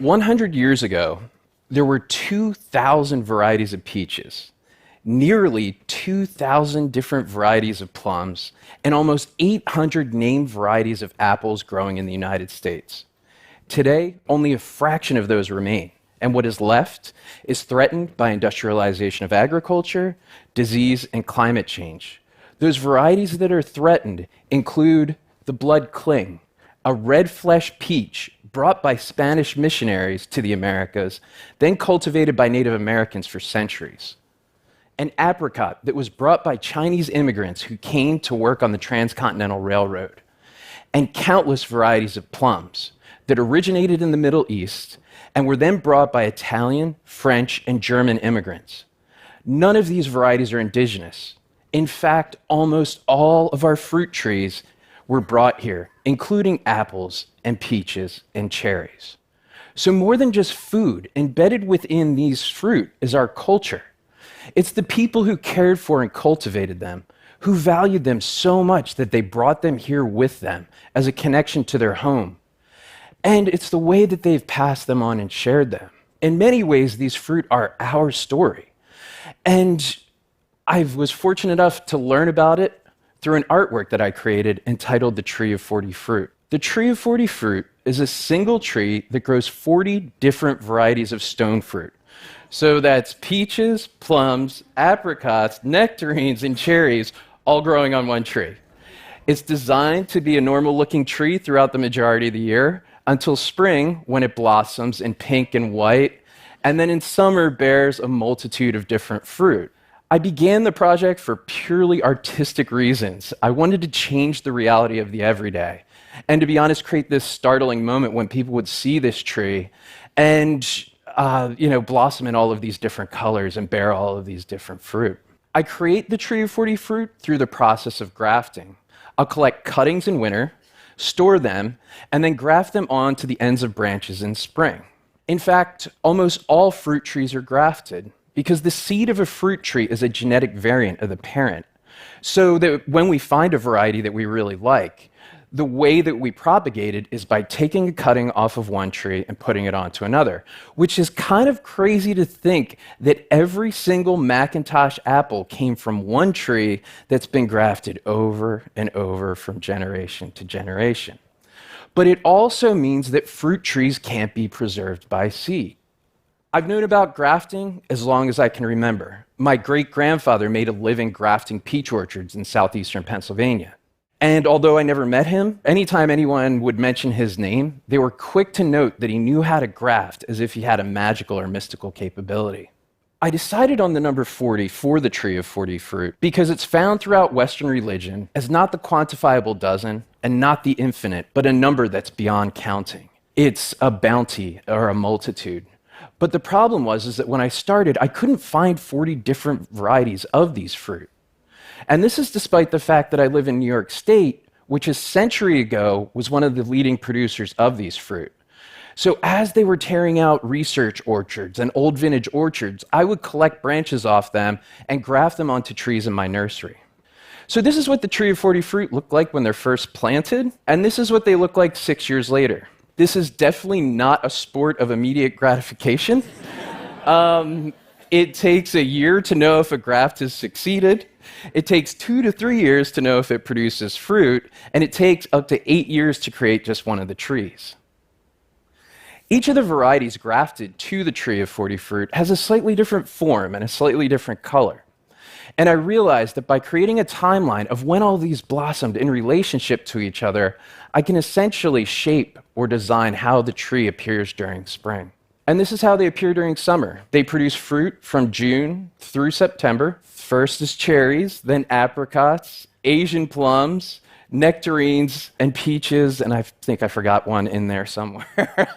100 years ago, there were 2,000 varieties of peaches, nearly 2,000 different varieties of plums, and almost 800 named varieties of apples growing in the United States. Today, only a fraction of those remain, and what is left is threatened by industrialization of agriculture, disease, and climate change. Those varieties that are threatened include the blood cling, a red flesh peach brought by Spanish missionaries to the Americas, then cultivated by Native Americans for centuries. An apricot that was brought by Chinese immigrants who came to work on the Transcontinental Railroad. And countless varieties of plums that originated in the Middle East and were then brought by Italian, French, and German immigrants. None of these varieties are indigenous. In fact, almost all of our fruit trees were brought here, including apples and peaches and cherries. So more than just food, embedded within these fruit is our culture. It's the people who cared for and cultivated them, who valued them so much that they brought them here with them as a connection to their home. And it's the way that they've passed them on and shared them. In many ways, these fruit are our story. And I was fortunate enough to learn about it through an artwork that I created entitled The Tree of 40 Fruit. The Tree of 40 Fruit is a single tree that grows 40 different varieties of stone fruit. So that's peaches, plums, apricots, nectarines, and cherries all growing on one tree. It's designed to be a normal-looking tree throughout the majority of the year until spring, when it blossoms in pink and white, and then in summer bears a multitude of different fruit. I began the project for purely artistic reasons. I wanted to change the reality of the everyday, and to be honest, create this startling moment when people would see this tree and blossom in all of these different colors and bear all of these different fruit. I create the Tree of 40 Fruit through the process of grafting. I'll collect cuttings in winter, store them, and then graft them onto the ends of branches in spring. In fact, almost all fruit trees are grafted because the seed of a fruit tree is a genetic variant of the parent. So that when we find a variety that we really like, the way that we propagate it is by taking a cutting off of one tree and putting it onto another, which is kind of crazy to think that every single Macintosh apple came from one tree that's been grafted over and over from generation to generation. But it also means that fruit trees can't be preserved by seed. I've known about grafting as long as I can remember. My great-grandfather made a living grafting peach orchards in southeastern Pennsylvania. And although I never met him, anytime anyone would mention his name, they were quick to note that he knew how to graft as if he had a magical or mystical capability. I decided on the number 40 for the Tree of 40 Fruit because it's found throughout Western religion as not the quantifiable dozen and not the infinite, but a number that's beyond counting. It's a bounty or a multitude. But the problem was that when I started, I couldn't find 40 different varieties of these fruit. And this is despite the fact that I live in New York State, which a century ago was one of the leading producers of these fruit. So as they were tearing out research orchards and old vintage orchards, I would collect branches off them and graft them onto trees in my nursery. So this is what the Tree of 40 Fruit looked like when they're first planted, and this is what they look like 6 years later. This is definitely not a sport of immediate gratification. It takes a year to know if a graft has succeeded. It takes 2 to 3 years to know if it produces fruit, and it takes up to 8 years to create just one of the trees. Each of the varieties grafted to the Tree of 40 Fruit has a slightly different form and a slightly different color. And I realized that by creating a timeline of when all these blossomed in relationship to each other, I can essentially shape or design how the tree appears during spring. And this is how they appear during summer. They produce fruit from June through September. First is cherries, then apricots, Asian plums, nectarines, and peaches, and I think I forgot one in there somewhere.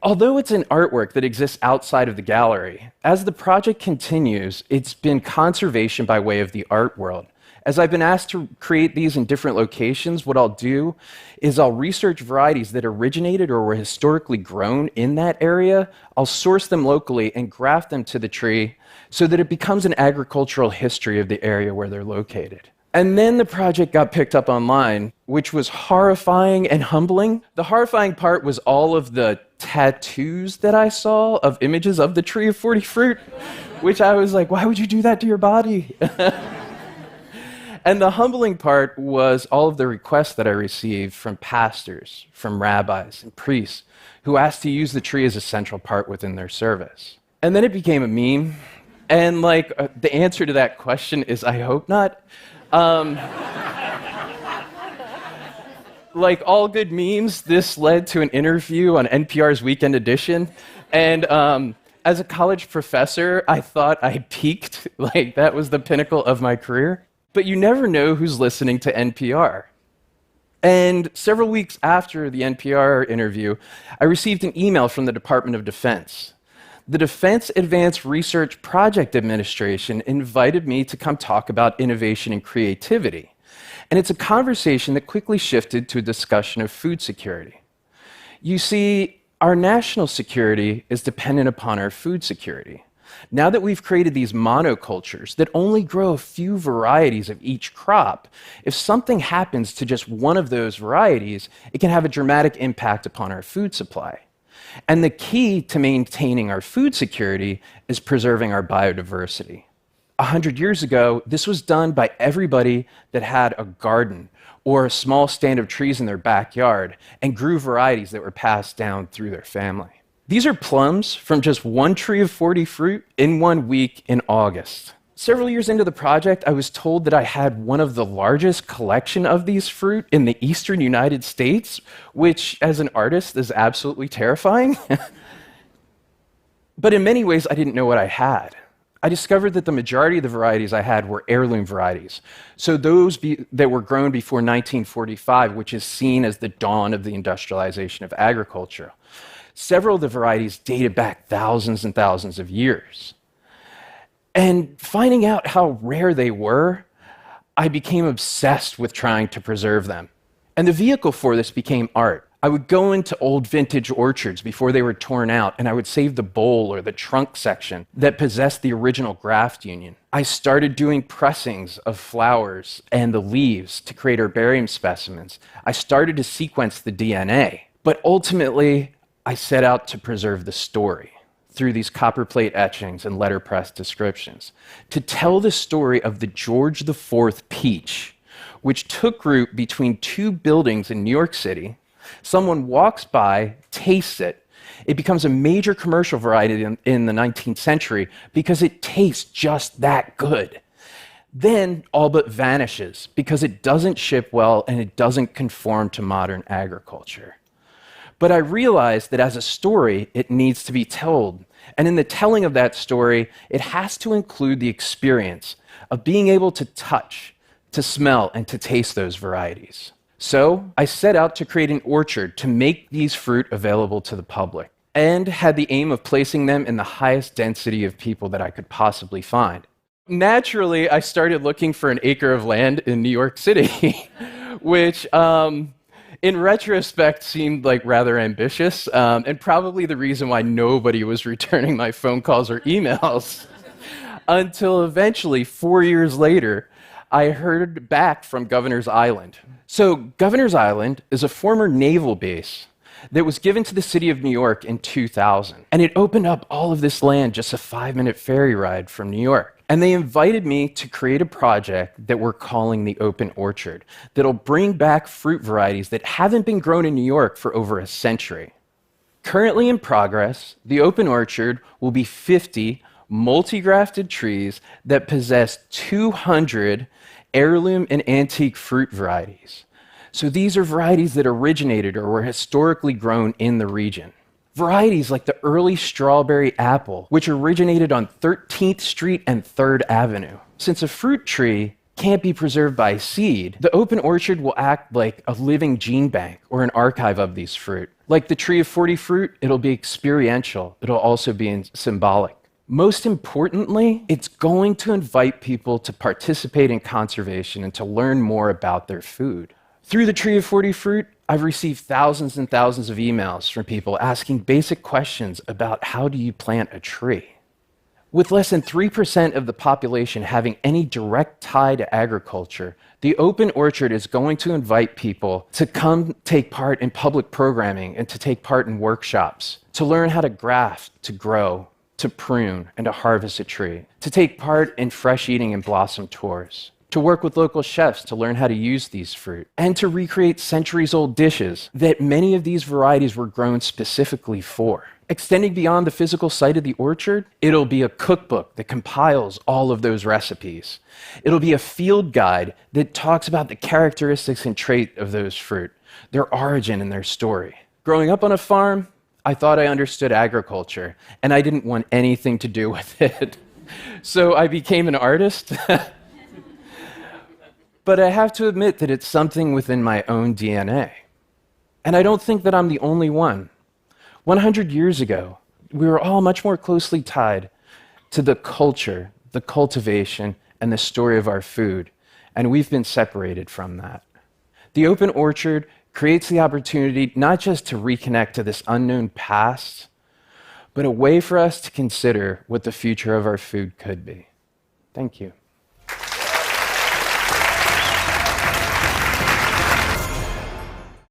Although it's an artwork that exists outside of the gallery, as the project continues, it's been conservation by way of the art world. As I've been asked to create these in different locations, what I'll do is I'll research varieties that originated or were historically grown in that area. I'll source them locally and graft them to the tree so that it becomes an agricultural history of the area where they're located. And then the project got picked up online, which was horrifying and humbling. The horrifying part was all of the tattoos that I saw of images of the tree of 40 fruit, which I was like, why would you do that to your body? And the humbling part was all of the requests that I received from pastors, from rabbis, and priests who asked to use the tree as a central part within their service. And then it became a meme. And the answer to that question is, I hope not. Like all good memes, this led to an interview on NPR's Weekend Edition. And as a college professor, I thought I peaked. Like, that was the pinnacle of my career. But you never know who's listening to NPR. And several weeks after the NPR interview, I received an email from the Department of Defense. The Defense Advanced Research Project Administration invited me to come talk about innovation and creativity. And it's a conversation that quickly shifted to a discussion of food security. You see, our national security is dependent upon our food security. Now that we've created these monocultures that only grow a few varieties of each crop, if something happens to just one of those varieties, it can have a dramatic impact upon our food supply. And the key to maintaining our food security is preserving our biodiversity. 100 years ago, this was done by everybody that had a garden or a small stand of trees in their backyard and grew varieties that were passed down through their family. These are plums from just one tree of 40 fruit in 1 week in August. Several years into the project, I was told that I had one of the largest collection of these fruit in the eastern United States, which, as an artist, is absolutely terrifying. But in many ways, I didn't know what I had. I discovered that the majority of the varieties I had were heirloom varieties, so those that were grown before 1945, which is seen as the dawn of the industrialization of agriculture. Several of the varieties dated back thousands and thousands of years. And finding out how rare they were, I became obsessed with trying to preserve them. And the vehicle for this became art. I would go into old vintage orchards before they were torn out, and I would save the bole or the trunk section that possessed the original graft union. I started doing pressings of flowers and the leaves to create herbarium specimens. I started to sequence the DNA. But ultimately, I set out to preserve the story through these copperplate etchings and letterpress descriptions, to tell the story of the George IV peach, which took root between two buildings in New York City. Someone walks by, tastes it. It becomes a major commercial variety in the 19th century because it tastes just that good. Then all but vanishes because it doesn't ship well and it doesn't conform to modern agriculture. But I realized that as a story, it needs to be told. And in the telling of that story, it has to include the experience of being able to touch, to smell, and to taste those varieties. So I set out to create an orchard to make these fruit available to the public, and had the aim of placing them in the highest density of people that I could possibly find. Naturally, I started looking for an acre of land in New York City, which in retrospect seemed like rather ambitious, and probably the reason why nobody was returning my phone calls or emails. Until eventually, 4 years later, I heard back from Governor's Island. So Governor's Island is a former naval base that was given to the city of New York in 2000. And it opened up all of this land just a 5-minute ferry ride from New York. And they invited me to create a project that we're calling the Open Orchard that'll bring back fruit varieties that haven't been grown in New York for over a century. Currently in progress, the Open Orchard will be 50 multi-grafted trees that possess 200 heirloom and antique fruit varieties. So these are varieties that originated or were historically grown in the region. Varieties like the early strawberry apple, which originated on 13th Street and 3rd Avenue. Since a fruit tree can't be preserved by seed, the Open Orchard will act like a living gene bank or an archive of these fruit. Like the tree of 40 fruit, it'll be experiential. It'll also be symbolic. Most importantly, it's going to invite people to participate in conservation and to learn more about their food. Through the Tree of 40 Fruit, I've received thousands and thousands of emails from people asking basic questions about how do you plant a tree? With less than 3% of the population having any direct tie to agriculture, the open orchard is going to invite people to come take part in public programming and to take part in workshops, to learn how to graft, to grow, to prune, and to harvest a tree, to take part in fresh eating and blossom tours, to work with local chefs to learn how to use these fruit, and to recreate centuries-old dishes that many of these varieties were grown specifically for. Extending beyond the physical site of the orchard, it'll be a cookbook that compiles all of those recipes. It'll be a field guide that talks about the characteristics and trait of those fruit, their origin and their story. Growing up on a farm, I thought I understood agriculture, and I didn't want anything to do with it. So I became an artist. But I have to admit that it's something within my own DNA. And I don't think that I'm the only one. 100 years ago, we were all much more closely tied to the culture, the cultivation, and the story of our food, and we've been separated from that. The open orchard creates the opportunity not just to reconnect to this unknown past, but a way for us to consider what the future of our food could be. Thank you.